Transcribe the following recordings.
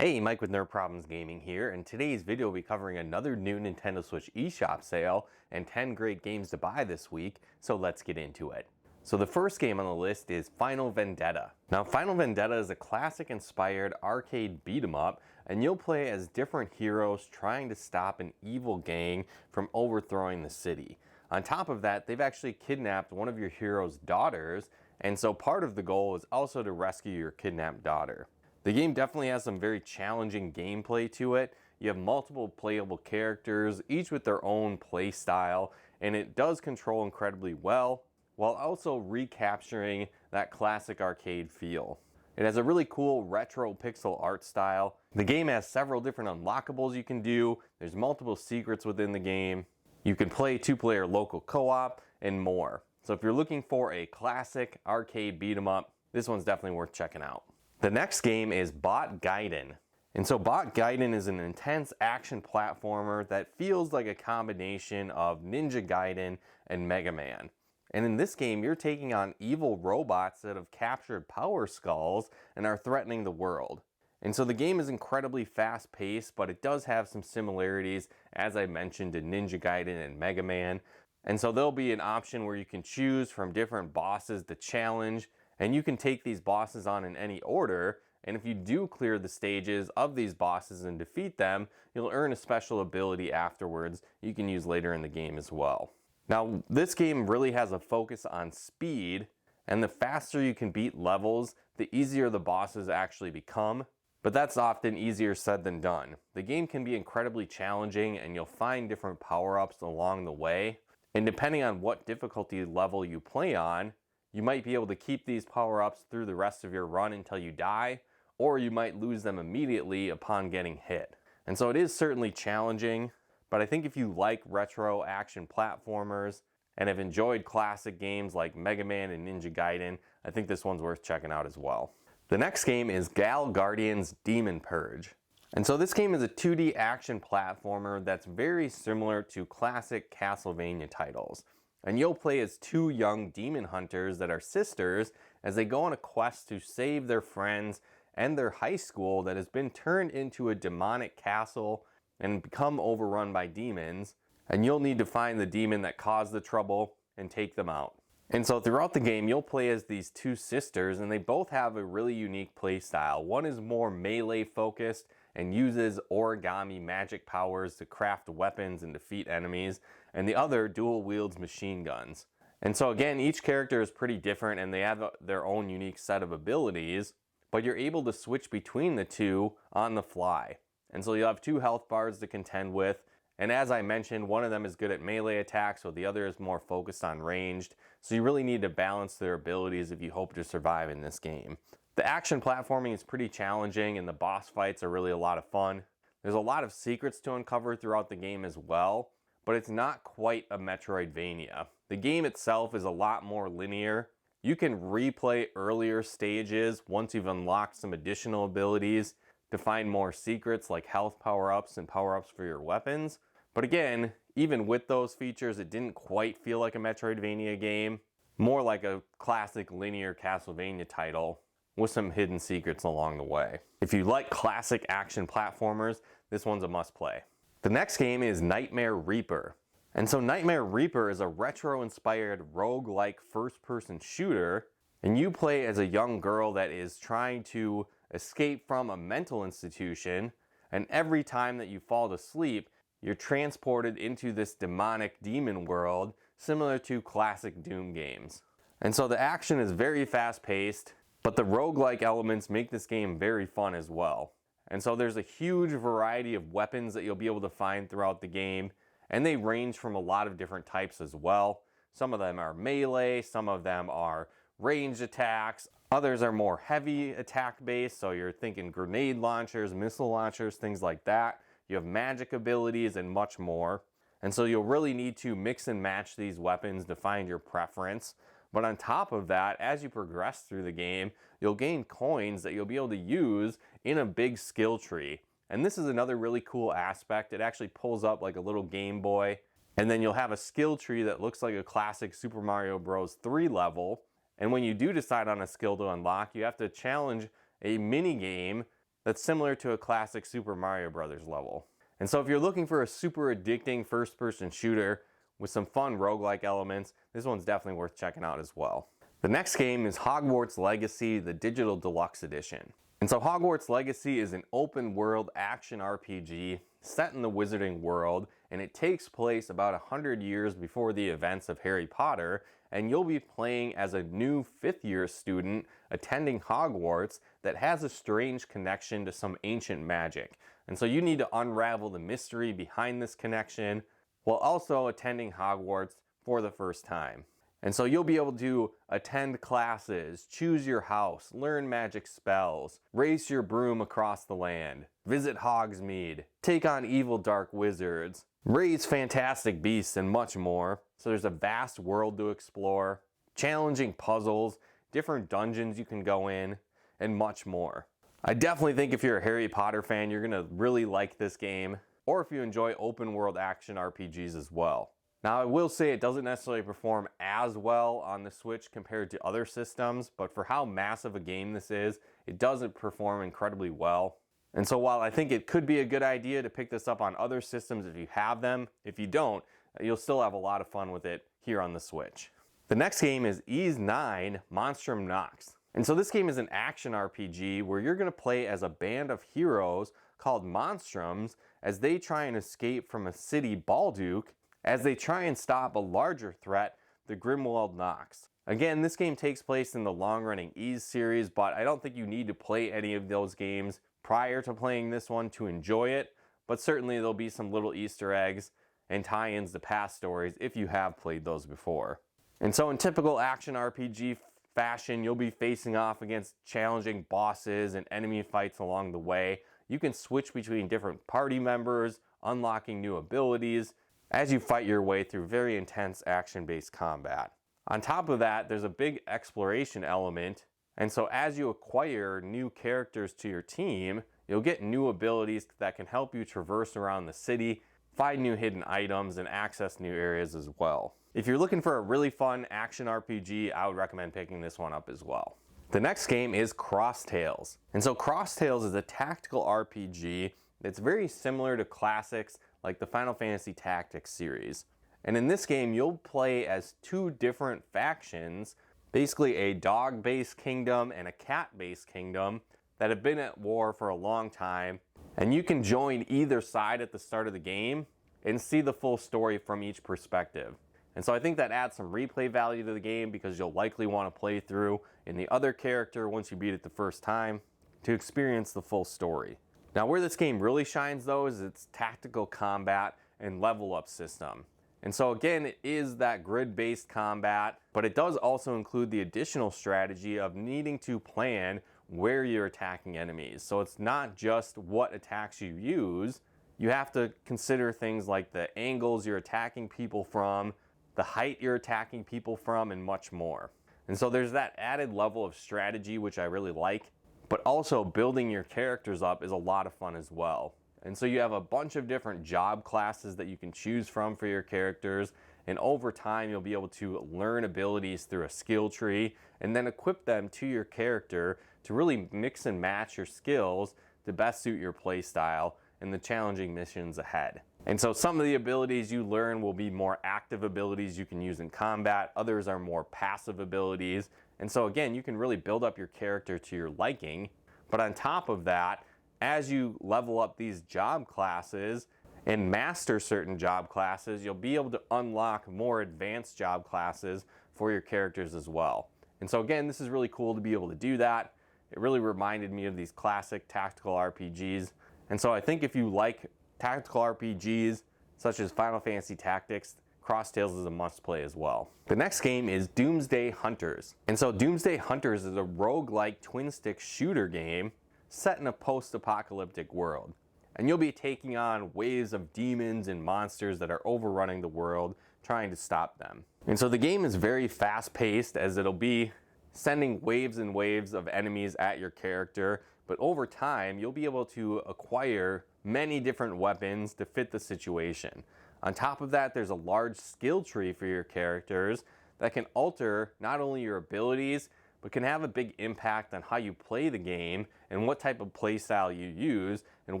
Hey, Mike with Nerd Problems Gaming here, and today's video will be covering another new Nintendo Switch eShop sale and 10 great games to buy this week, so let's get into it. So the first game on the list is Final Vendetta. Now Final Vendetta is a classic-inspired arcade beat-em-up, and you'll play as different heroes trying to stop an evil gang from overthrowing the city. On top of that, they've actually kidnapped one of your hero's daughters, and so part of the goal is also to rescue your kidnapped daughter. The game definitely has some very challenging gameplay to it. You have multiple playable characters, each with their own play style, and it does control incredibly well, while also recapturing that classic arcade feel. It has a really cool retro pixel art style. The game has several different unlockables you can do. There's multiple secrets within the game. You can play two-player local co-op and more. So if you're looking for a classic arcade beat 'em up, this one's definitely worth checking out. The next game is Bot Gaiden. And so Bot Gaiden is an intense action platformer that feels like a combination of Ninja Gaiden and Mega Man. And in this game, you're taking on evil robots that have captured Power Skulls and are threatening the world. And so the game is incredibly fast paced, but it does have some similarities, as I mentioned, to Ninja Gaiden and Mega Man. And so there'll be an option where you can choose from different bosses to challenge, and you can take these bosses on in any order, and if you do clear the stages of these bosses and defeat them, you'll earn a special ability afterwards you can use later in the game as well. Now, this game really has a focus on speed, and the faster you can beat levels, the easier the bosses actually become, but that's often easier said than done. The game can be incredibly challenging, and you'll find different power-ups along the way, and depending on what difficulty level you play on, you might be able to keep these power-ups through the rest of your run until you die, or you might lose them immediately upon getting hit. And so it is certainly challenging, but I think if you like retro action platformers and have enjoyed classic games like Mega Man and Ninja Gaiden, I think this one's worth checking out as well. The next game is Gal Guardian's Demon Purge. And so this game is a 2D action platformer that's very similar to classic Castlevania titles. And you'll play as two young demon hunters that are sisters as they go on a quest to save their friends and their high school that has been turned into a demonic castle and become overrun by demons. And you'll need to find the demon that caused the trouble and take them out. And so throughout the game, you'll play as these two sisters, and they both have a really unique play style. One is more melee focused and uses origami magic powers to craft weapons and defeat enemies, and the other dual wields machine guns. And so again, each character is pretty different and they have their own unique set of abilities, but you're able to switch between the two on the fly. And so you'll have two health bars to contend with, and as I mentioned, one of them is good at melee attacks, while the other is more focused on ranged, so you really need to balance their abilities if you hope to survive in this game. The action platforming is pretty challenging, and the boss fights are really a lot of fun. There's a lot of secrets to uncover throughout the game as well, but it's not quite a Metroidvania. The game itself is a lot more linear. You can replay earlier stages once you've unlocked some additional abilities to find more secrets like health power-ups and power-ups for your weapons. But again, even with those features, it didn't quite feel like a Metroidvania game, more like a classic linear Castlevania title with some hidden secrets along the way. If you like classic action platformers, this one's a must-play. The next game is Nightmare Reaper. And so Nightmare Reaper is a retro-inspired roguelike first-person shooter, and you play as a young girl that is trying to escape from a mental institution, and every time that you fall to sleep, you're transported into this demonic demon world, similar to classic Doom games. And so the action is very fast-paced, but the roguelike elements make this game very fun as well. And so there's a huge variety of weapons that you'll be able to find throughout the game, and they range from a lot of different types as well. Some of them are melee, some of them are ranged attacks, others are more heavy attack based, so you're thinking grenade launchers, missile launchers, things like that. You have magic abilities and much more. And so you'll really need to mix and match these weapons to find your preference. But on top of that, as you progress through the game, you'll gain coins that you'll be able to use in a big skill tree. And this is another really cool aspect. It actually pulls up like a little Game Boy, and then you'll have a skill tree that looks like a classic Super Mario Bros. 3 level. And when you do decide on a skill to unlock, you have to challenge a mini game that's similar to a classic Super Mario Bros. Level. And so if you're looking for a super addicting first-person shooter with some fun roguelike elements, this one's definitely worth checking out as well. The next game is Hogwarts Legacy, the Digital Deluxe Edition. And so Hogwarts Legacy is an open world action RPG set in the wizarding world, and it takes place about 100 years before the events of Harry Potter, and you'll be playing as a new 5th year student attending Hogwarts that has a strange connection to some ancient magic. And so you need to unravel the mystery behind this connection while also attending Hogwarts for the first time. And so you'll be able to attend classes, choose your house, learn magic spells, race your broom across the land, visit Hogsmeade, take on evil dark wizards, raise fantastic beasts, and much more. So there's a vast world to explore, challenging puzzles, different dungeons you can go in, and much more. I definitely think if you're a Harry Potter fan, you're gonna really like this game, or if you enjoy open world action RPGs as well. Now I will say it doesn't necessarily perform as well on the Switch compared to other systems, but for how massive a game this is, it doesn't perform incredibly well. And so while I think it could be a good idea to pick this up on other systems if you have them, if you don't, you'll still have a lot of fun with it here on the Switch. The next game is IX Monstrum Nox. And so this game is an action RPG where you're going to play as a band of heroes called Monstrums as they try and escape from a city Balduke as they try and stop a larger threat, the Grimwald Nox. Again, this game takes place in the long-running Ys series, but I don't think you need to play any of those games prior to playing this one to enjoy it, but certainly there'll be some little Easter eggs and tie-ins to past stories if you have played those before. And so in typical action RPG fashion, you'll be facing off against challenging bosses and enemy fights along the way. You can switch between different party members, unlocking new abilities, as you fight your way through very intense action-based combat. On top of that, there's a big exploration element, and so as you acquire new characters to your team, you'll get new abilities that can help you traverse around the city, find new hidden items, and access new areas as well. If you're looking for a really fun action RPG, I would recommend picking this one up as well. The next game is Cross Tales. And so Cross Tales is a tactical RPG that's very similar to classics like the Final Fantasy Tactics series. And in this game, you'll play as two different factions, basically a dog-based kingdom and a cat-based kingdom that have been at war for a long time. And you can join either side at the start of the game and see the full story from each perspective. And so I think that adds some replay value to the game because you'll likely want to play through in the other character once you beat it the first time to experience the full story. Now where this game really shines though is its tactical combat and level up system. And so again, it is that grid-based combat, but it does also include the additional strategy of needing to plan where you're attacking enemies. So it's not just what attacks you use, you have to consider things like the angles you're attacking people from, the height you're attacking people from, and much more. And so there's that added level of strategy which I really like, but also building your characters up is a lot of fun as well. And so you have a bunch of different job classes that you can choose from for your characters, and over time you'll be able to learn abilities through a skill tree and then equip them to your character to really mix and match your skills to best suit your play style and the challenging missions ahead. And so some of the abilities you learn will be more active abilities you can use in combat, others are more passive abilities. And so again, you can really build up your character to your liking. But on top of that, as you level up these job classes and master certain job classes, you'll be able to unlock more advanced job classes for your characters as well. And so again, this is really cool to be able to do that. It really reminded me of these classic tactical RPGs. And so I think if you like tactical RPGs such as Final Fantasy Tactics, Cross Tales is a must play as well. The next game is Doomsday Hunters. And so Doomsday Hunters is a roguelike twin stick shooter game set in a post-apocalyptic world. And you'll be taking on waves of demons and monsters that are overrunning the world, trying to stop them. And so the game is very fast-paced as it'll be sending waves and waves of enemies at your character, but over time you'll be able to acquire many different weapons to fit the situation. On top of that, there's a large skill tree for your characters that can alter not only your abilities, but can have a big impact on how you play the game and what type of play style you use and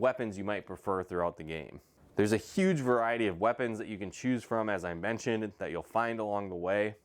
weapons you might prefer throughout the game. There's a huge variety of weapons that you can choose from, as I mentioned, that you'll find along the way.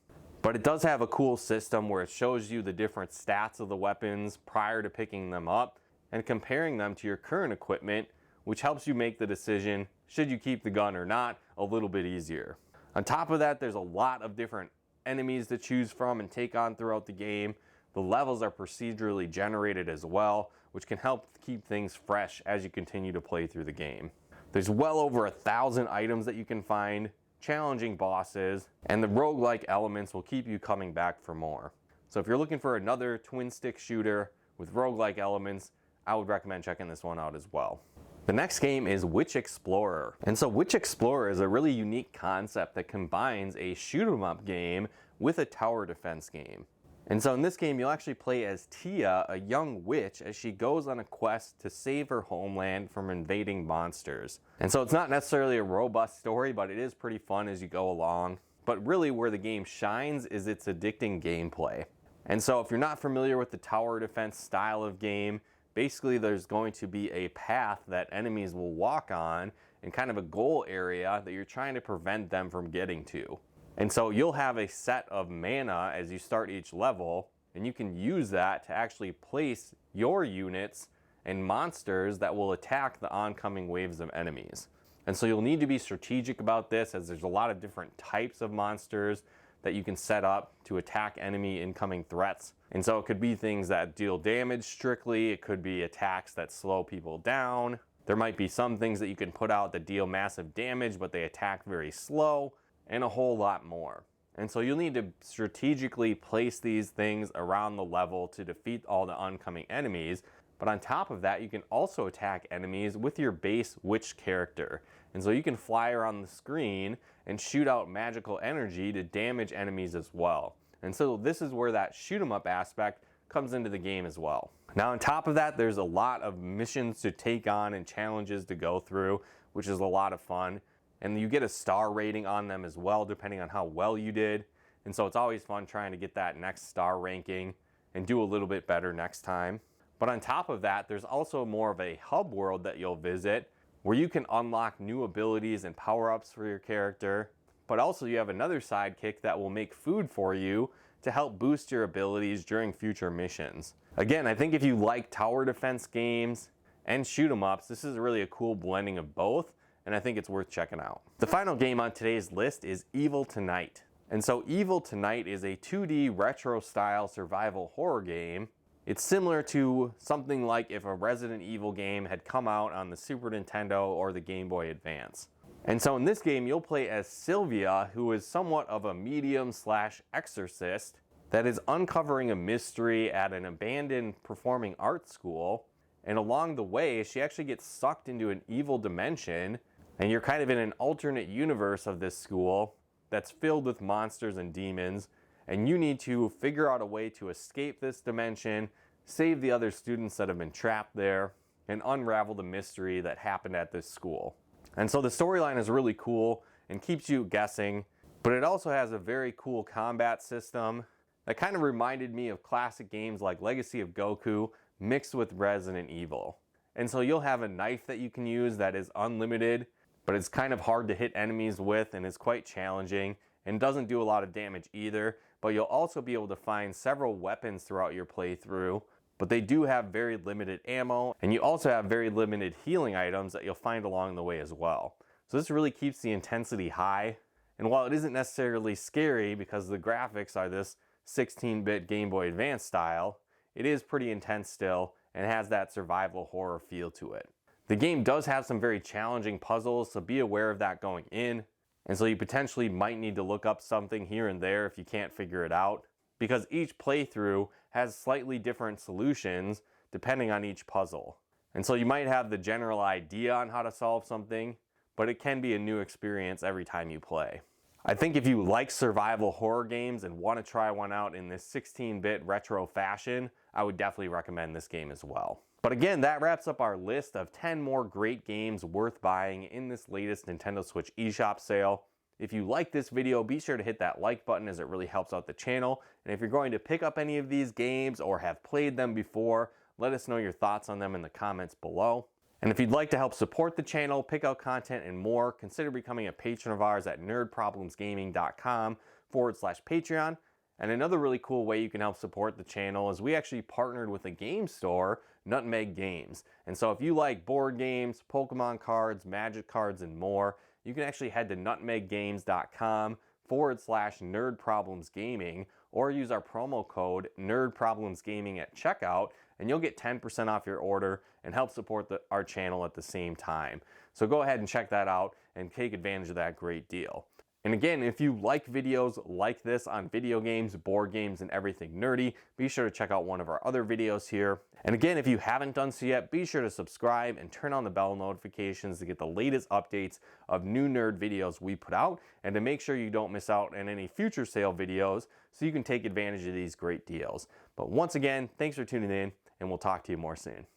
But it does have a cool system where it shows you the different stats of the weapons prior to picking them up and comparing them to your current equipment, which helps you make the decision, should you keep the gun or not, a little bit easier. On top of that, there's a lot of different enemies to choose from and take on throughout the game. The levels are procedurally generated as well, which can help keep things fresh as you continue to play through the game. There's well over 1,000 items that you can find, challenging bosses, and the roguelike elements will keep you coming back for more. So if you're looking for another twin stick shooter with roguelike elements, I would recommend checking this one out as well. The next game is Witch Explorer. And so Witch Explorer is a really unique concept that combines a shoot 'em up game with a tower defense game. And so in this game, you'll actually play as Tia, a young witch, as she goes on a quest to save her homeland from invading monsters. And so it's not necessarily a robust story, but it is pretty fun as you go along. But really where the game shines is its addicting gameplay. And so if you're not familiar with the tower defense style of game, basically there's going to be a path that enemies will walk on and kind of a goal area that you're trying to prevent them from getting to. And so you'll have a set of mana as you start each level, and you can use that to actually place your units and monsters that will attack the oncoming waves of enemies. And so you'll need to be strategic about this, as there's a lot of different types of monsters that you can set up to attack enemy incoming threats. And so it could be things that deal damage strictly, it could be attacks that slow people down. There might be some things that you can put out that deal massive damage, but they attack very slow, and a whole lot more. And so you'll need to strategically place these things around the level to defeat all the oncoming enemies. But on top of that, you can also attack enemies with your base witch character. And so you can fly around the screen and shoot out magical energy to damage enemies as well. And so this is where that shoot 'em up aspect comes into the game as well. Now on top of that, there's a lot of missions to take on and challenges to go through, which is a lot of fun. And you get a star rating on them as well, depending on how well you did. And so it's always fun trying to get that next star ranking and do a little bit better next time. But on top of that, there's also more of a hub world that you'll visit where you can unlock new abilities and power-ups for your character. But also you have another sidekick that will make food for you to help boost your abilities during future missions. Again, I think if you like tower defense games and shoot 'em ups, this is really a cool blending of both, and I think it's worth checking out. The final game on today's list is Evil Tonight. And so Evil Tonight is a 2D retro style survival horror game. It's similar to something like if a Resident Evil game had come out on the Super Nintendo or the Game Boy Advance. And so in this game, you'll play as Sylvia, who is somewhat of a medium/exorcist that is uncovering a mystery at an abandoned performing arts school. And along the way, she actually gets sucked into an evil dimension, and you're kind of in an alternate universe of this school that's filled with monsters and demons, and you need to figure out a way to escape this dimension, save the other students that have been trapped there, and unravel the mystery that happened at this school. And so the storyline is really cool and keeps you guessing, but it also has a very cool combat system that kind of reminded me of classic games like Legacy of Goku mixed with Resident Evil. And so you'll have a knife that you can use that is unlimited, but it's kind of hard to hit enemies with and is quite challenging and doesn't do a lot of damage either. But you'll also be able to find several weapons throughout your playthrough, but they do have very limited ammo, and you also have very limited healing items that you'll find along the way as well. So this really keeps the intensity high, and while it isn't necessarily scary because the graphics are this 16-bit Game Boy Advance style, it is pretty intense still and has that survival horror feel to it. The game does have some very challenging puzzles, so be aware of that going in. And so you potentially might need to look up something here and there if you can't figure it out, because each playthrough has slightly different solutions depending on each puzzle. And so you might have the general idea on how to solve something, but it can be a new experience every time you play. I think if you like survival horror games and want to try one out in this 16-bit retro fashion, I would definitely recommend this game as well. But again, that wraps up our list of 10 more great games worth buying in this latest Nintendo Switch eShop sale. If you like this video, be sure to hit that like button as it really helps out the channel. And if you're going to pick up any of these games or have played them before, let us know your thoughts on them in the comments below. And if you'd like to help support the channel, pick out content and more, consider becoming a patron of ours at nerdproblemsgaming.com/Patreon. And another really cool way you can help support the channel is we actually partnered with a game store, Nutmeg Games. And so if you like board games, Pokemon cards, Magic cards, and more, you can actually head to nutmeggames.com/nerdproblemsgaming or use our promo code nerdproblemsgaming at checkout, and you'll get 10% off your order and help support our channel at the same time. So go ahead and check that out and take advantage of that great deal. And again, if you like videos like this on video games, board games, and everything nerdy, be sure to check out one of our other videos here. And again, if you haven't done so yet, be sure to subscribe and turn on the bell notifications to get the latest updates of new nerd videos we put out, and to make sure you don't miss out on any future sale videos so you can take advantage of these great deals. But once again, thanks for tuning in, and we'll talk to you more soon.